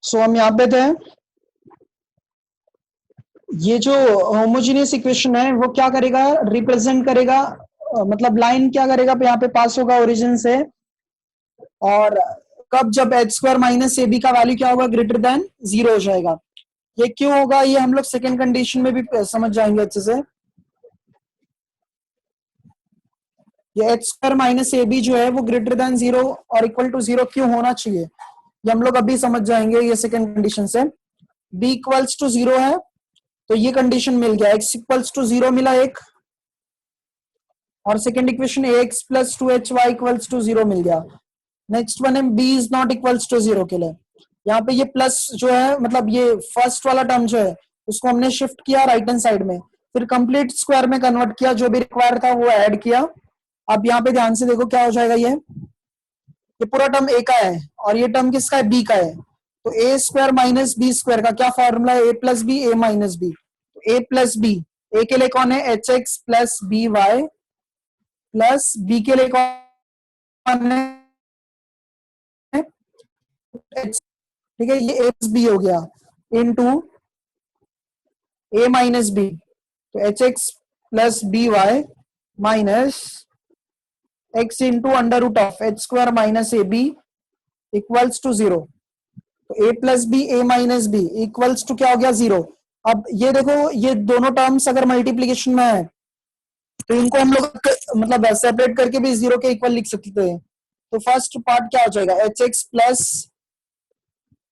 सो हम यहाँ पे थे। ये जो होमोजीनियस इक्वेशन है वो क्या करेगा, रिप्रेजेंट करेगा, मतलब लाइन क्या करेगा, यहाँ पे पास होगा ओरिजिन से, और कब, जब H square minus A B का वैल्यू क्या होगा, ग्रेटर देन 0 हो जाएगा। ये क्यों होगा, ये हम लोग सेकेंड कंडीशन में भी समझ जाएंगे अच्छे से। ये H square minus A B जो है वो ग्रेटर देन 0 और इक्वल टू 0 क्यों होना चाहिए, ये हम लोग अभी समझ जाएंगे। ये सेकेंड कंडीशन से बी इक्वल्स टू 0 है तो ये कंडीशन मिल गया, एक्स इक्वल्स टू 0 मिला एक, और second equation X plus two H Y equals to 0 मिल गया। नेक्स्ट वन है B is not equals to 0 के लिए, यहाँ पे ये प्लस जो है, मतलब ये फर्स्ट वाला टर्म जो है उसको हमने शिफ्ट किया राइट हैंड साइड में, फिर कंप्लीट स्क्वायर में कन्वर्ट किया, जो भी रिक्वायर था वो ऐड किया। अब यहाँ पे ध्यान से देखो क्या हो जाएगा, ये पूरा टर्म ए का है और ये टर्म किसका है, बी का है। तो A square minus B square का क्या फॉर्मूला है, A plus B A minus B. A plus B, A के लिए कौन है, H X plus B Y, plus B के लिए कौन है, ठीक है, ये ए प्लस बी हो गया इनटू ए माइनस बी, तो H X plus B Y minus X into under root of H square minus A B equals to 0। तो A plus B A minus B equals to क्या हो गया, 0। अब ये देखो, ये दोनों टर्म्स अगर मल्टीप्लीकेशन में है तो इनको हम लोग मतलब सेपरेट करके भी 0 के इक्वल लिख सकते हैं। तो फर्स्ट पार्ट क्या हो जाएगा, H X plus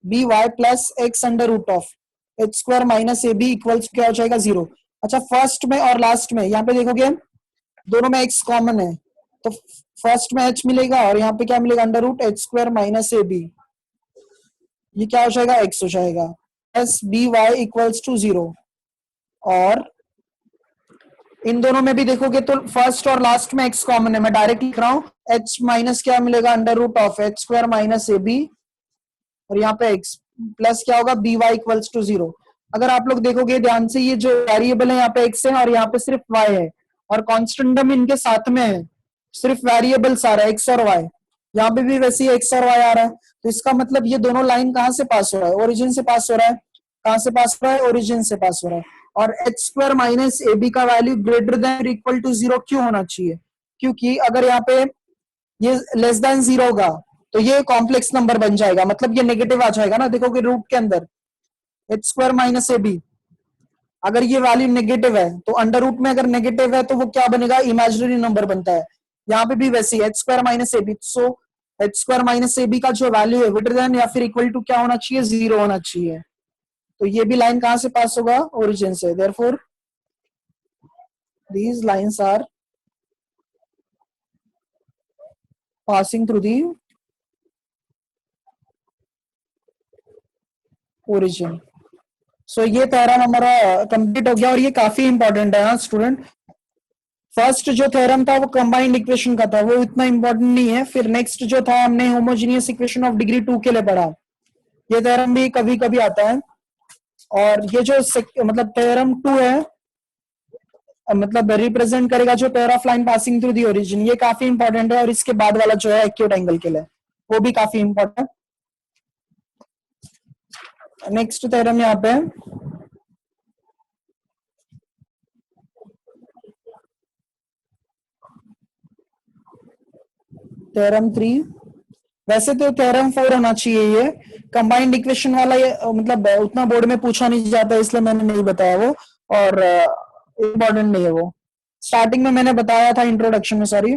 B Y plus X under root of H square minus A B equals क्या हो जाएगा, 0। अच्छा, फर्स्ट में और लास्ट में यहाँ पे देखोगे दोनों में एक्स कॉमन है, तो फर्स्ट में एच मिलेगा और यहाँ पे क्या मिलेगा, under root H square minus A B, ये क्या हो जाएगा, एक्स हो जाएगा, plus B Y equals to 0। और इन दोनों में भी देखोगे तो फर्स्ट और लास्ट में एक्स कॉमन है, मैं डायरेक्ट लिख रहा हूँ, एच माइनस क्या मिलेगा, under root of H square minus A B, और यहाँ पे एक्स प्लस क्या होगा, बी वाई इक्वल्स टू 0। अगर आप लोग देखोगे ध्यान से, ये जो वेरिएबल है यहाँ पे एक्स है और यहाँ पे सिर्फ वाई है, और कॉन्स्टेंट टर्म इनके साथ में है, सिर्फ वेरिएबल्स आ रहा है एक्स और वाई, यहाँ पे भी वैसे ही एक्स और वाई आ रहा है। तो इसका मतलब ये दोनों लाइन कहाँ से पास हो रहा है, ओरिजिन से पास हो रहा है। कहाँ से पास हो रहा है, ओरिजिन से पास हो रहा है। और H square minus A B का value greater than equal to 0 क्यों होना चाहिए, क्योंकि अगर यहाँ पे ये लेस देन 0 होगा तो ये कॉम्प्लेक्स नंबर बन जाएगा, मतलब ये नेगेटिव आ जाएगा ना, देखोगे रूट के अंदर H square minus A B, अगर ये वैल्यू नेगेटिव है तो अंडर रूट में अगर नेगेटिव है तो वो क्या बनेगा, इमेजिनरी नंबर बनता है। यहाँ पे भी वैसे ही H square minus A B, so H square minus A B का जो वैल्यू है ग्रेटर देन या फिर इक्वल टू क्या होना चाहिए, 0 होना चाहिए। तो ये भी लाइन कहां से पास होगा, ओरिजिन से। Therefore these lines are passing through the origin। सो ये थ्योरम हमारा कंप्लीट हो गया, और ये काफी इंपॉर्टेंट है स्टूडेंट। फर्स्ट जो थ्योरम था वो कंबाइंड इक्वेशन का था, वो इतना इंपॉर्टेंट नहीं है। फिर नेक्स्ट जो था हमने होमोजीनियस इक्वेशन ऑफ डिग्री 2 के लिए पढ़ा, ये थ्योरम भी कभी कभी आता है। और ये जो मतलब थ्योरम 2 है, मतलब रिप्रेजेंट करेगा जो pair of line passing through the origin, ये काफी इंपॉर्टेंट है। और इसके बाद वाला जो है एक्यूट एंगल के लिए, वो भी काफी इंपॉर्टेंट। नेक्स्ट थ्योरम यहाँ पे थ्योरम 3, वैसे तो थ्योरम 4 होना चाहिए। ये कंबाइंड इक्वेशन वाला, ये मतलब उतना बोर्ड में पूछा नहीं जाता, इसलिए मैंने नहीं बताया वो, और इम्पोर्टेंट नहीं है वो। स्टार्टिंग में मैंने बताया था, इंट्रोडक्शन में, सॉरी,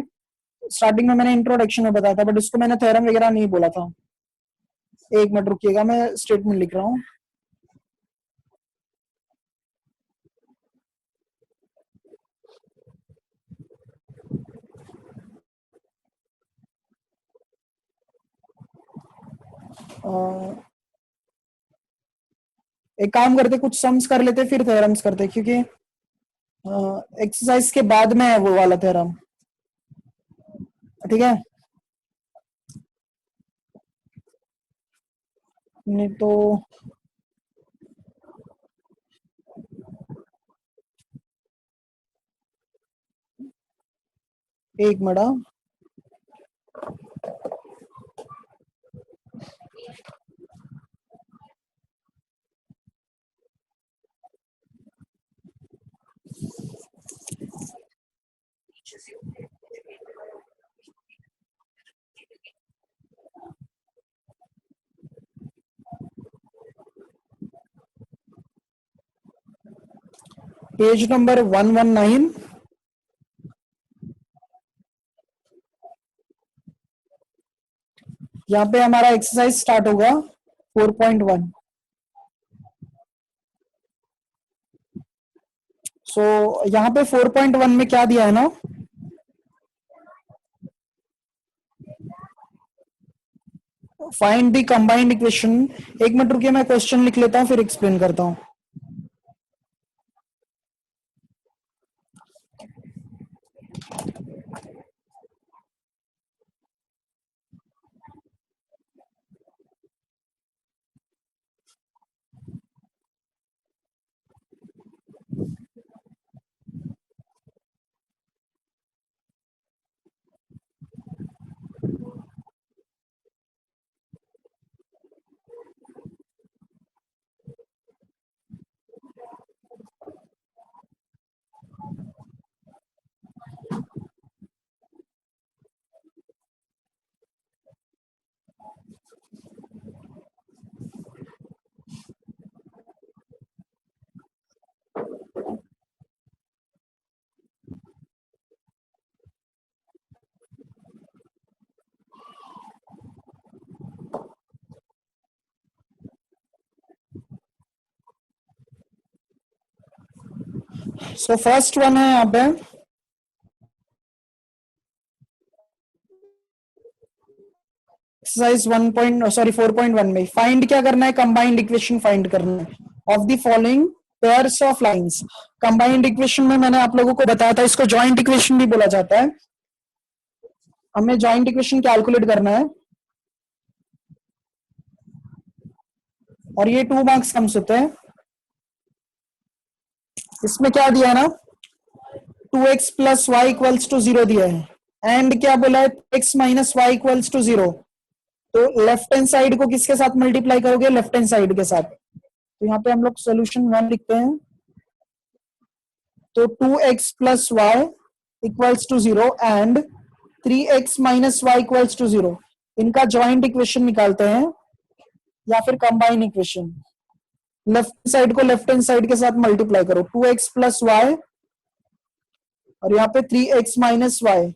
स्टार्टिंग में मैंने इंट्रोडक्शन में बताया था, बट इसको मैंने थ्योरम वगैरह नहीं बोला था। एक मिनट रुकिएगा, मैं स्टेटमेंट लिख रहा हूँ। एक काम करते, कुछ सम्स कर लेते फिर थ्योरम्स करते, क्योंकि एक्सरसाइज के बाद में है वो वाला थ्योरम, ठीक है। नहीं तो एक मिनट, पेज नंबर 119, यहाँ पे हमारा एक्सरसाइज स्टार्ट होगा 4.1। सो यहाँ पे 4.1 में क्या दिया है ना, फाइंड द कंबाइंड इक्वेशन। एक मिनट रुकिए, मैं क्वेश्चन लिख लेता हूँ फिर एक्सप्लेन करता हूँ। सो फर्स्ट वन है यहाँ पे एक्सरसाइज 4.1 में फाइंड क्या करना है, कंबाइंड इक्वेशन फाइंड करना है of the following pairs of lines. Combined equation में मैंने आप लोगों को बताया था, इसको जॉइंट इक्वेशन भी बोला जाता है। हमें जॉइंट इक्वेशन कैलकुलेट करना है और ये 2 मार्क्स कम होते हैं। इसमें क्या दिया है ना, 2x plus Y equals to 0 दिया है एंड क्या बोला है, x minus Y equals to 0। तो लेफ्ट हैंड साइड को किसके साथ मल्टीप्लाई करोगे, लेफ्ट हैंड साइड के साथ। तो यहाँ पे हम लोग सोल्यूशन 1 लिखते हैं। तो 2x plus Y equals to 0 and 3x minus Y equals to 0, इनका ज्वाइंट इक्वेशन निकालते हैं या फिर कंबाइन इक्वेशन। लेफ्ट साइड को लेफ्ट हैंड साइड के साथ मल्टीप्लाई करो, 2x प्लस वाई और यहाँ पे 3x minus Y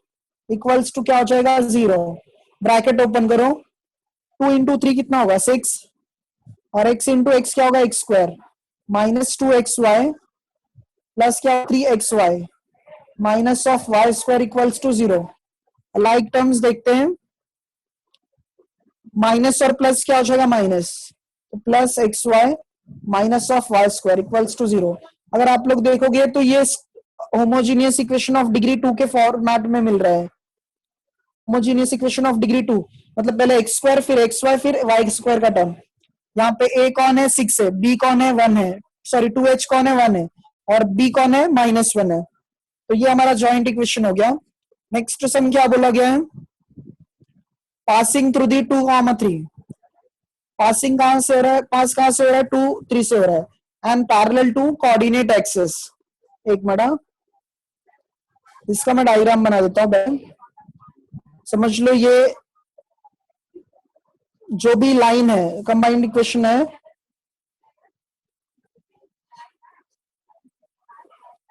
equals to क्या हो जाएगा, 0। ब्रैकेट ओपन करो, 2 इंटू 3 कितना होगा, 6 और x इंटू एक्स क्या होगा, x square minus 2xy plus क्या 3xy minus of Y square equals to 0। Like terms देखते हैं, माइनस और प्लस क्या हो जाएगा, माइनस, तो plus X Y minus of Y square equals to 0। अगर आप लोग देखोगे तो ये होमोजीनियस इक्वेशन ऑफ डिग्री 2 के फॉर्मेट में मिल रहा है। होमोजीनियस इक्वेशन ऑफ डिग्री 2 मतलब पहले एक्स स्क्वायर फिर एक्स वाई फिर वाई स्क्वायर का टर्म। यहाँ पे a कौन है, 6 है, b कौन है, 1 है, सॉरी 2h कौन है, 1 है और b कौन है, -1 है। तो ये हमारा जॉइंट इक्वेशन हो गया। नेक्स्ट सम क्या बोला गया है, पासिंग थ्रू दी 2,3। पासिंग कहां से हो रहा है, पास कहां से हो रहा है, 2 3 से हो रहा है and parallel to coordinate axis. एक मिनट, इसका मैं डायग्राम बना देता हूं, समझ लो। ये जो भी लाइन है कंबाइंड इक्वेशन है,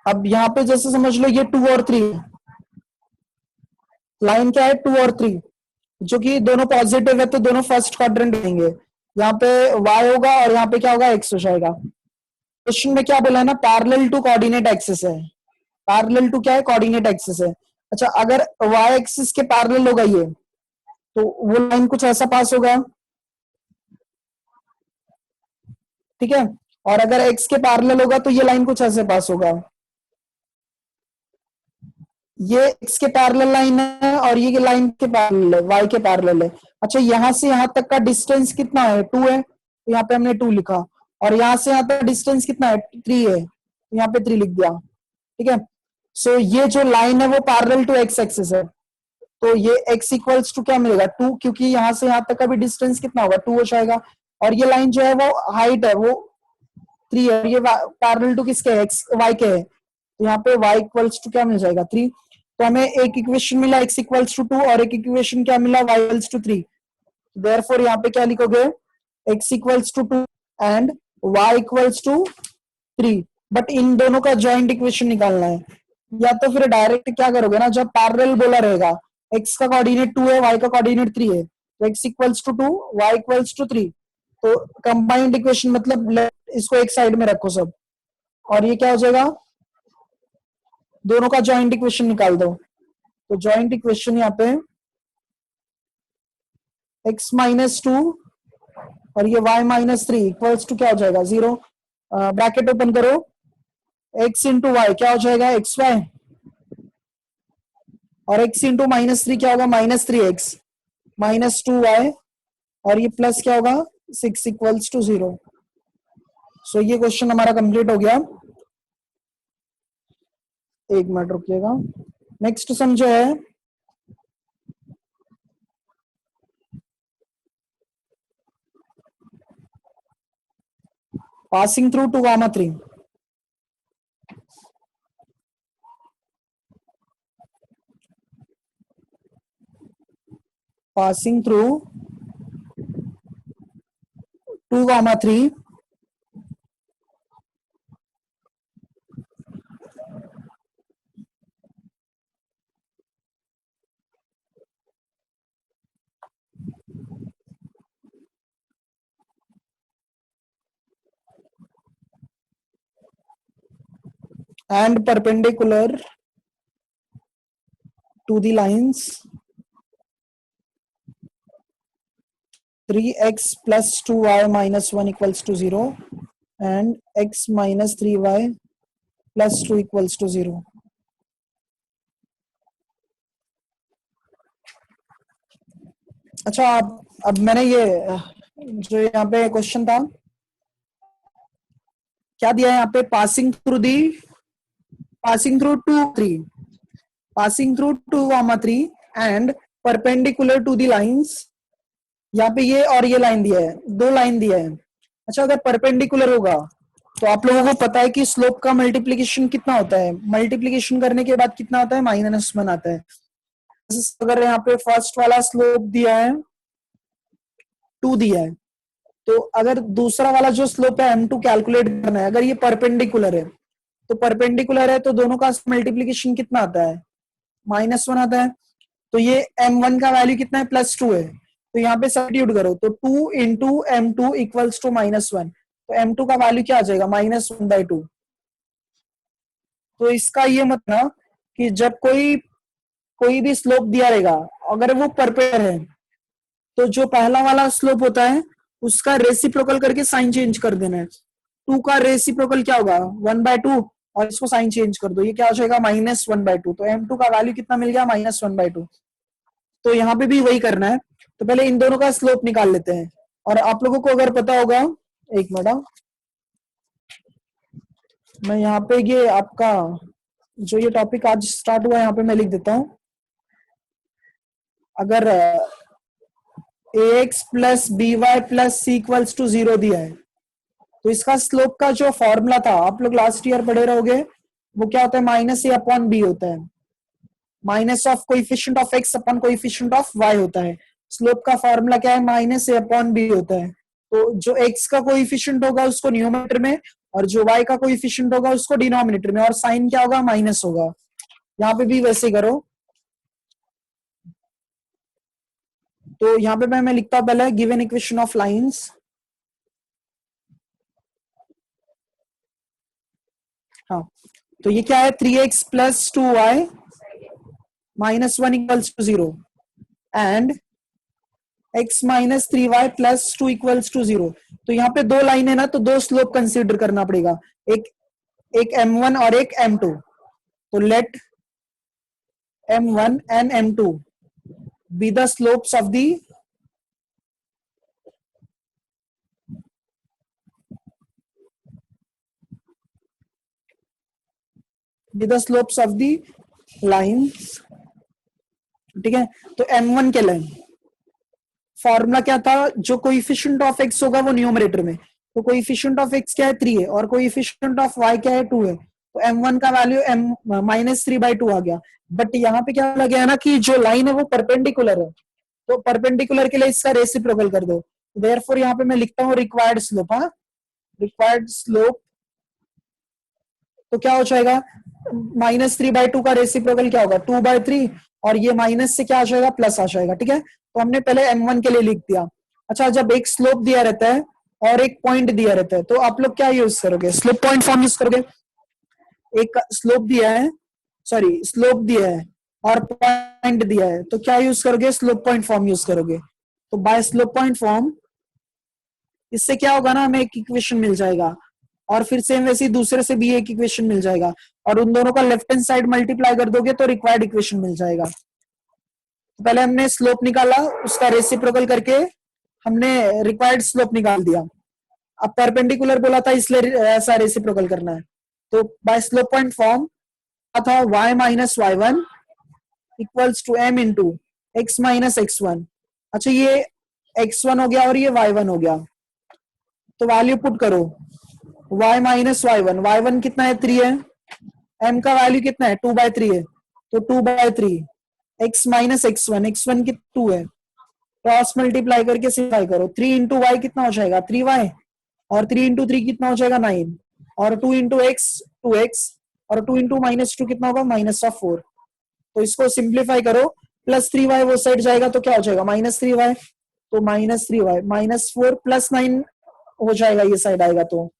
अब यहाँ पे जैसे समझ लो ये 2 और 3, लाइन क्या है 2 और 3, जो कि दोनों पॉजिटिव है तो दोनों फर्स्ट क्वाड्रेंट रहेंगे। यहाँ पे y होगा और यहाँ पे क्या होगा, x हो जाएगा। क्वेश्चन में क्या बोला है ना, पैरेलल टू कोऑर्डिनेट एक्सिस है। पैरेलल टू क्या है, कोऑर्डिनेट एक्सिस है। अच्छा, अगर y एक्सिस के पैरेलल होगा ये, तो वो लाइन कुछ ऐसा पास होगा, ठीक है। और अगर x के पैरेलल होगा तो ये लाइन कुछ ऐसे पास होगा। ये x के पैरेलल लाइन है और ये लाइन के पैरेलल है, y के पैरेलल है। अच्छा, यहां से यहां तक का डिस्टेंस कितना है, 2 है, तो यहाँ पे हमने 2 लिखा। और यहां से यहां तक डिस्टेंस कितना है, 3 है, तो यहाँ पे 3 लिख दिया, ठीक है। सो ये जो लाइन है वो पैरेलल टू x एक्सिस है, तो ये x इक्वल्स टू क्या मिलेगा, 2, क्योंकि यहां से यहां तक का भी डिस्टेंस कितना होगा, 2 हो जाएगा। और ये लाइन जो है वो हाइट है वो 3 है, ये पैरेलल टू किसके है, x y के है, तो यहाँ पे y इक्वल्स टू क्या मिल जाएगा, 3। तो हमें एक इक्वेशन मिला x इक्वल्स टू 2 और एक इक्वेशन क्या मिला, y इक्वल्स टू 3। देयरफॉर यहाँ पे क्या लिखोगे, x equals to 2 and y equals to 3। But इन दोनों का जॉइंट इक्वेशन निकालना है। या तो फिर डायरेक्ट क्या करोगे ना, जब पैरेलल बोला रहेगा, x का कोऑर्डिनेट 2 है, y का कोऑर्डिनेट 3 है, तो x equals to 2, y equals to 3, तो कंबाइंड इक्वेशन मतलब इसको एक साइड में रखो सब, और ये क्या हो जाएगा, दोनों का जॉइंट इक्वेशन निकाल दो। तो जॉइंट इक्वेशन यहाँ पे x माइनस 2 और ये y माइनस 3 इक्वल्स टू क्या हो जाएगा, 0। ब्रैकेट ओपन करो, x इंटू वाई क्या हो जाएगा, एक्स वाई, और x इंटू माइनस 3 क्या होगा, माइनस 3x माइनस 2y, और ये प्लस क्या होगा, 6 इक्वल्स टू 0। सो ये क्वेश्चन हमारा कंप्लीट हो गया। एक मिनट रुकिएगा। नेक्स्ट सम जो है, passing through 2 gamma 3, passing through 2 gamma 3 and perpendicular to the lines 3x plus 2y minus 1 equals to 0 and x minus 3y plus 2 equals to 0। अच्छा, अब मैंने ये जो यहाँ पे क्वेश्चन था, क्या दिया है यहाँ पे, passing through 2 comma 3 and perpendicular to the lines, यहाँ पे ये और ये लाइन दिया है, दो लाइन दिया है। अच्छा, अगर परपेंडिकुलर होगा तो आप लोगों को पता है कि स्लोप का मल्टीप्लीकेशन कितना होता है, मल्टीप्लीकेशन करने के बाद कितना आता है, -1 आता है। अगर यहाँ पे फर्स्ट वाला स्लोप दिया है 2 दिया है, तो अगर दूसरा वाला जो स्लोप है m2 कैलकुलेट करना है, अगर ये परपेंडिकुलर है, तो परपेंडिकुलर है तो दोनों का मल्टीप्लीकेशन कितना आता है, -1 आता है। तो ये m1 का वैल्यू कितना है, +2 है, तो यहाँ पे सब्स्टिट्यूट करो, तो 2 इंटू m2 इक्वल्स टू -1, तो m2 का वैल्यू क्या आ जाएगा, -1/2। तो इसका ये मतलब कि जब कोई भी स्लोप दिया रहेगा, अगर वो परपेंडिकुलर है, तो जो पहला वाला स्लोप होता है उसका रेसिप्रोकल करके साइन चेंज कर देना है। 2 का रेसिप्रोकल क्या होगा, 1/2, और इसको साइन चेंज कर दो, ये क्या हो जाएगा, -1/2। तो m2 का वैल्यू कितना मिल गया, -1/2। तो यहाँ पे भी वही करना है। तो पहले इन दोनों का स्लोप निकाल लेते हैं। और आप लोगों को अगर पता होगा, एक मिनट, मैं यहाँ पे ये आपका जो ये टॉपिक आज स्टार्ट हुआ यहाँ पे मैं लिख देता हूँ। अगर ax plus by plus c equals to 0 दिया है, तो इसका स्लोप का जो फॉर्मूला था, आप लोग लास्ट ईयर पढ़े रहोगे, वो क्या होता है, -a/b होता है, minus of coefficient of x upon coefficient of y होता है। स्लोप का फॉर्मूला क्या है, -a/b होता है। तो जो x का कोएफिशिएंट होगा उसको न्यूमरेटर में, और जो y का कोएफिशिएंट होगा उसको डिनोमिनेटर में, और साइन क्या होगा, माइनस होगा। यहाँ पे भी वैसे करो। तो यहाँ पे मैं लिखता हूँ पहले गिवन इक्वेशन ऑफ लाइंस। हाँ, तो ये क्या है, 3x plus 2y minus 1 equals to 0 and x minus 3y plus 2 equals to 0। तो यहाँ पे दो लाइन है ना, तो दो स्लोप कंसीडर करना पड़ेगा, एक m1 और एक m2। तो late m1 and m2 be the slopes of the lines। ठीक है, तो m1 के लिए फॉर्मूला क्या था, जो कोएफिशिएंट ऑफ x होगा वो न्यूमरेटर में, तो कोएफिशिएंट ऑफ x क्या है, 3 है, और कोएफिशिएंट ऑफ y क्या है, 2 है। तो m1 का वैल्यू -3/2 आ गया। बट यहाँ पे क्या लगा है ना, कि जो लाइन है वो परपेंडिकुलर है, तो परपेंडिकुलर के लिए इसका रेसिप्रोकल कर दो। देयरफॉर यहाँ पे मैं लिखता हूँ रिक्वायर्ड स्लोप। हाँ, रिक्वायर्ड स्लोप तो क्या हो जाएगा, -3/2 का रेसिप्रोकल क्या होगा, 2/3, और ये माइनस से क्या आ जाएगा, प्लस आ जाएगा। ठीक है, तो हमने पहले m1 के लिए लिख दिया। अच्छा, जब एक स्लोप दिया रहता है और एक पॉइंट दिया रहता है तो आप लोग क्या यूज करोगे, स्लोप पॉइंट फॉर्म यूज करोगे। एक स्लोप दिया है, सॉरी स्लोप दिया है और पॉइंट दिया है, तो क्या यूज करोगे, स्लोप पॉइंट फॉर्म यूज करोगे। तो बाय स्लोप पॉइंट फॉर्म इससे क्या होगा ना, हमें एक इक्वेशन मिल जाएगा, और फिर सेम वैसे ही दूसरे से भी एक इक्वेशन मिल जाएगा, और उन दोनों का लेफ्ट हैंड साइड मल्टीप्लाई कर दोगे तो रिक्वायर्ड इक्वेशन मिल जाएगा। तो पहले हमने स्लोप निकाला, उसका रेसिप्रोकल करके हमने रिक्वायर्ड स्लोप निकाल दिया। अब परपेंडिकुलर बोला था इसलिए ऐसा रेसिप्रोकल करना है। तो बाय स्लोप पॉइंट फॉर्म था y minus y1 equals to m into x minus x1। अच्छा, ये x1 हो गया और ये y1 हो गया, तो वैल्यू पुट करो, y माइनस y1 कितना है, 3 है, m का वैल्यू कितना है, 2/3 है, तो 2/3, x माइनस x1 की 2 है, क्रॉस मल्टीप्लाई करके सिंप्लाई करो, 3 इंटू वाई कितना हो जाएगा, 3y, और 3 इंटू 3 कितना हो जाएगा, 9, और 2 इंटू एक्स 2x, और 2 इंटू -2 कितना होगा, -4। तो इसको सिंप्लीफाई करो, +3y वो साइड जाएगा तो क्या हो जाएगा, -3y, तो -3y -4 +9 हो जाएगा, ये साइड आएगा तो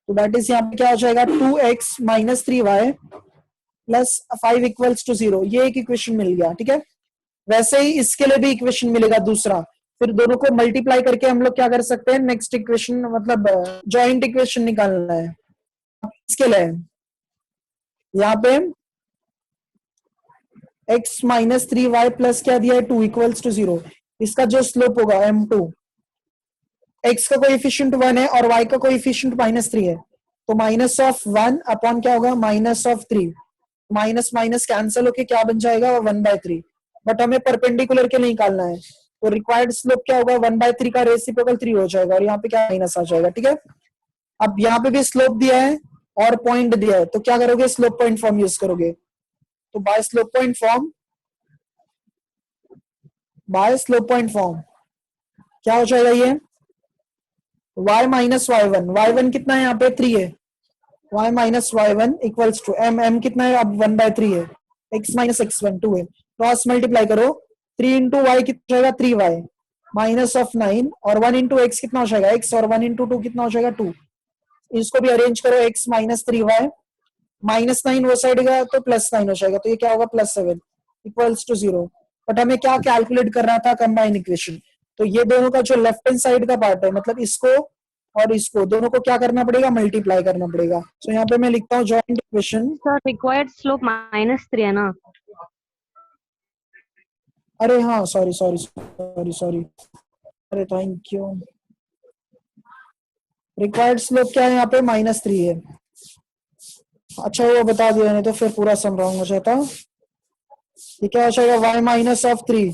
दैट इज यहाँ पे क्या हो जाएगा, 2x -3y +5 इक्वल्स टू 0। ये एक इक्वेशन मिल गया। ठीक है, वैसे ही इसके लिए भी इक्वेशन मिलेगा दूसरा, फिर दोनों को मल्टीप्लाई करके हम लोग क्या कर सकते हैं, नेक्स्ट इक्वेशन मतलब जॉइंट इक्वेशन निकालना है। इसके लिए यहाँ पे x -3y प्लस क्या दिया है, 2 इक्वल्स टू 0। इसका जो स्लोप होगा m2, x का कोएफिशिएंट 1 है और y का कोएफिशिएंट -3 है, तो -1 अपॉन क्या होगा, -3, माइनस माइनस कैंसिल होके क्या बन जाएगा, 1/3। बट हमें परपेंडिकुलर के लिए निकालना है, तो रिक्वायर्ड स्लोप क्या होगा, 1/3 का रेसिप्रोकल 3 हो जाएगा, और यहाँ पे क्या माइनस आ जाएगा। ठीक है, अब यहाँ पे भी स्लोप दिया है और पॉइंट दिया है, तो क्या करोगे, स्लोप पॉइंट फॉर्म यूज करोगे। तो बाय स्लोप पॉइंट फॉर्म क्या हो जाएगा, ये y माइनस y1 कितना है, यहाँ पे 3 है, y minus y1 equals to m कितना है, अब 1/3 है, x माइनस x1 2 है, क्रॉस मल्टीप्लाई करो, 3 इंटू वाई कितना हो जाएगा, 3y -9, और 1 इंटू एक्स कितना हो जाएगा, x, और 1 इंटू 2 कितना हो जाएगा, 2। इसको भी अरेंज करो, x -3y -9 वो साइड गया तो +9 हो जाएगा, तो ये क्या होगा, +7 इक्वल्स टू 0। बट हमें क्या कैलकुलेट करना था, कंबाइन इक्वेशन। तो ये दोनों का जो लेफ्ट हैंड साइड का पार्ट है, मतलब इसको और इसको दोनों को क्या करना पड़ेगा, मल्टीप्लाई करना पड़ेगा। तो यहाँ पे मैं लिखता हूँ joint equation. Sir required slope -3 है ना। अरे हाँ, सॉरी, अरे थैंक यू। रिक्वायर्ड स्लोप क्या है, यहाँ पे -3 है। अच्छा, वो बता दिया, नहीं तो फिर पूरा सम रॉन्ग हो जाता। ये क्या हो जाएगा, y -3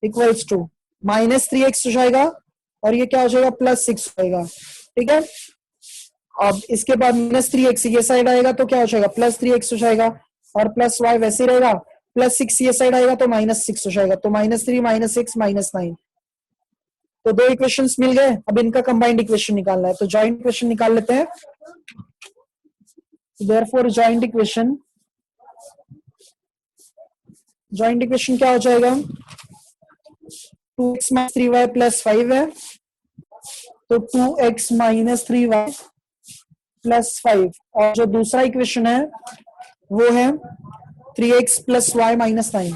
इक्वल्स टू -3x हो जाएगा, और ये क्या हो जाएगा, +6 हो जाएगा। ठीक है, अब इसके बाद -3x ये साइड आएगा तो क्या हो जाएगा, +3x हो जाएगा, और +y वैसे ही रहेगा, +6 ये साइड आएगा तो -6 हो जाएगा, तो -3 -6 -9। तो दो इक्वेशंस मिल गए, अब इनका कंबाइंड इक्वेशन निकालना है, तो जॉइंट इक्वेशन निकाल लेते हैं। देयरफॉर जॉइंट इक्वेशन क्या हो जाएगा, 2x - 3y +5 है, तो 2x - 3y +5, और जो दूसरा इक्वेशन है वो है 3x + y -9।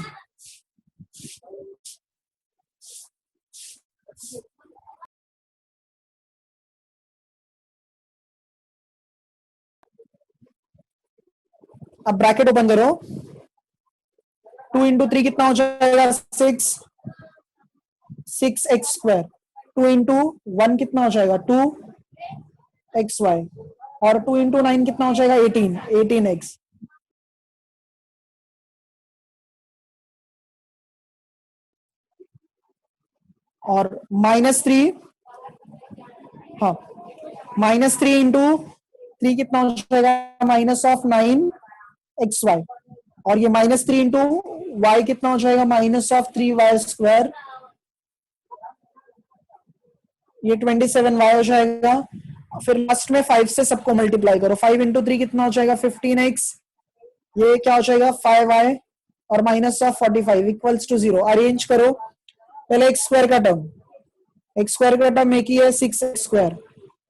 अब ब्रैकेट ओपन करो, 2 इंटू 3 कितना हो जाएगा, 6x², 2 इंटू 1 कितना हो जाएगा, 2xy, और 2 इंटू 9 कितना हो जाएगा, 18x। और -3, हाँ, -3 इंटू 3 कितना हो जाएगा, -9xy, और ये -3 इंटू y कितना हो जाएगा, -3y², ये 27y हो जाएगा, फिर लास्ट में 5 से सबको मल्टीप्लाई करो, 5 इंटू 3 कितना हो जाएगा 15x, ये क्या हो जाएगा 5y और minus of 45 equals to 0। Arrange करो पहले एक्स स्क्वायर का टर्म, एक्स स्क्वायर का टर्म एक ही है 6x स्क्वायर,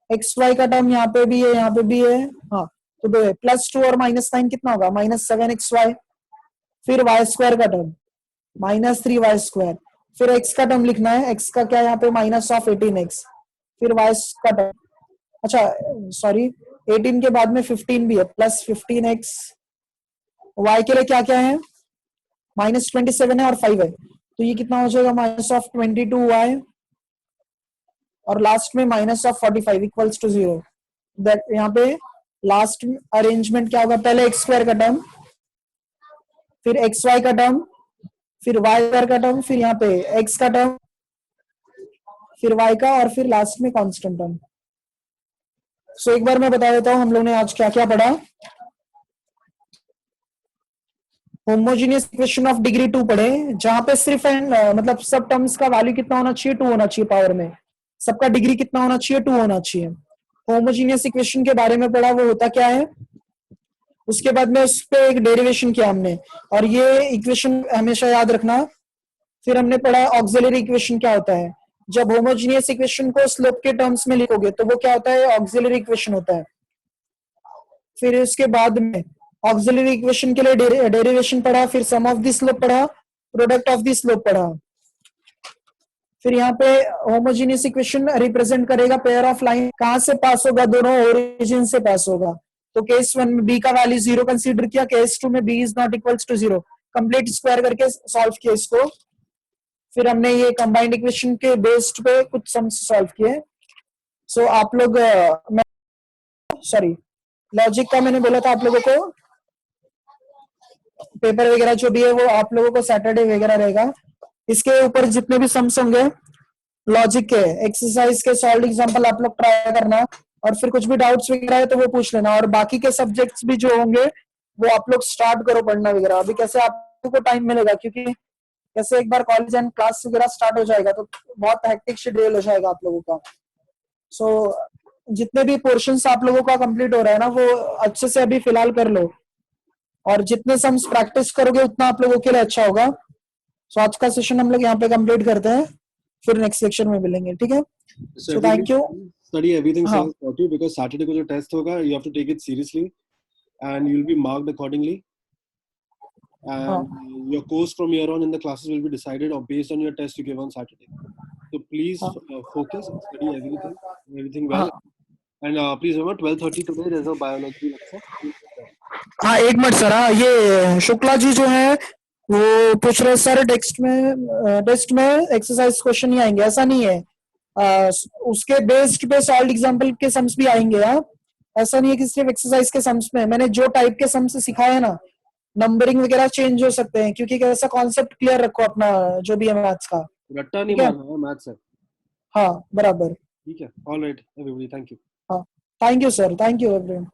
एक्स वाई का टर्म यहाँ पे भी है यहाँ पे भी है, हाँ तो दो है, +2 और -9 कितना होगा -7xy, फिर वाई स्क्वायर का टर्म -3y स्क्वायर, फिर x का टर्म लिखना है, x का क्या यहाँ पे -18x, फिर y का टर्म, अच्छा सॉरी 18 के बाद में 15 भी है +15x, y के लिए क्या क्या है -27 है और 5 है, तो ये कितना हो जाएगा -22y और लास्ट में -45 इक्वल्स टू 0। दैट यहाँ पे लास्ट अरेंजमेंट क्या होगा, पहले एक्स स्क्वायर का टर्म, फिर एक्स वाई का टर्म, फिर वाई स्क्वायर का टर्म, फिर यहाँ पे एक्स का टर्म, फिर वाई का, और फिर लास्ट में कांस्टेंट टर्म। सो एक बार मैं बता देता हूं हम लोग ने आज क्या क्या पढ़ा। होमोजीनियस इक्वेशन ऑफ डिग्री 2 पढ़े, जहां पे सिर्फ एंड मतलब सब टर्म्स का वैल्यू कितना होना चाहिए 2 होना चाहिए पावर में, सबका डिग्री कितना होना चाहिए 2 होना चाहिए। होमोजीनियस इक्वेशन के बारे में पढ़ा, वो होता क्या है, उसके बाद में उस पे एक डेरिवेशन किया हमने, और ये इक्वेशन हमेशा याद रखना। फिर हमने पढ़ा ऑक्सिलरी इक्वेशन क्या होता है, जब होमोजीनियस इक्वेशन को स्लोप के टर्म्स में लिखोगे तो वो क्या होता है, ऑक्सिलरी इक्वेशन होता है। फिर उसके बाद में ऑक्सिलरी इक्वेशन के लिए डेरिवेशन पढ़ा, फिर सम ऑफ द स्लोप पढ़ा, प्रोडक्ट ऑफ द स्लोप पढ़ा। फिर यहाँ पे होमोजीनियस इक्वेशन रिप्रेजेंट करेगा पेयर ऑफ लाइन, कहां से पास होगा, दोनों ओरिजिन से पास होगा। तो केस 1 में बी का वैल्यू 0 कंसीडर किया, केस 2 में b is not equals to 0, complete square करके सॉल्व किया इसको। फिर हमने ये कंबाइंड इक्वेशन के बेस्ड पे कुछ सम्स सॉल्व किए। सो आप लोग सॉरी लॉजिक का मैंने बोला था आप लोगों को पेपर वगैरह जो भी है वो आप लोगों को सैटरडे वगैरह रहेगा। इसके ऊपर जितने भी सम्स होंगे लॉजिक के एक्सरसाइज के सॉल्व एग्जांपल आप लोग ट्राई करना, और फिर कुछ भी डाउट्स वगैरह है तो वो पूछ लेना। और बाकी के सब्जेक्ट्स भी जो होंगे वो आप लोग स्टार्ट करो पढ़ना वगैरह। अभी कैसे आपको टाइम मिलेगा, क्योंकि कैसे एक बार कॉलेज एंड क्लास वगैरह स्टार्ट हो जाएगा तो बहुत हेक्टिक शेड्यूल हो जाएगा आप लोगों का। सो जितने भी पोर्शंस आप लोगों का कंप्लीट हो रहा है ना वो अच्छे से अभी फिलहाल कर लो, और जितने सम्स प्रैक्टिस करोगे उतना आप लोगों के लिए अच्छा होगा। सो आज का सेशन हम लोग यहाँ पे कंप्लीट करते हैं, फिर नेक्स्ट सेक्शन में मिलेंगे, ठीक है। So thank you. Study everything हाँ. 7:40 because Saturday को जो टेस्ट होगा you have to take it seriously and you'll be marked accordingly. And your course from here on in the classes will be decided or based on your test you give on Saturday. So please focus and study everything well. And please remember 12:30 today there's a biology lecture. हाँ एक minute sir, हाँ ये शुक्ला जी जो है वो पूछ रहे sir test में एक्सरसाइज क्वेश्चन नहीं आएंगे, ऐसा नहीं है। उसके बेस्ड पे सॉल्व एग्जांपल के सम्स भी आएंगे। ऐसा नहीं है कि सिर्फ एक्सरसाइज के सम्स में, मैंने जो टाइप के सम्स सिखाया है ना, नंबरिंग वगैरह चेंज हो सकते हैं, क्योंकि कैसा कॉन्सेप्ट क्लियर रखो अपना जो भी है मैथ्स का, रट्टा नहीं मारना है मैथ्स है। हाँ बराबर, ठीक है, ऑलराइट एवरीबॉडी, थैंक यू। हाँ thank you sir, thank you everyone.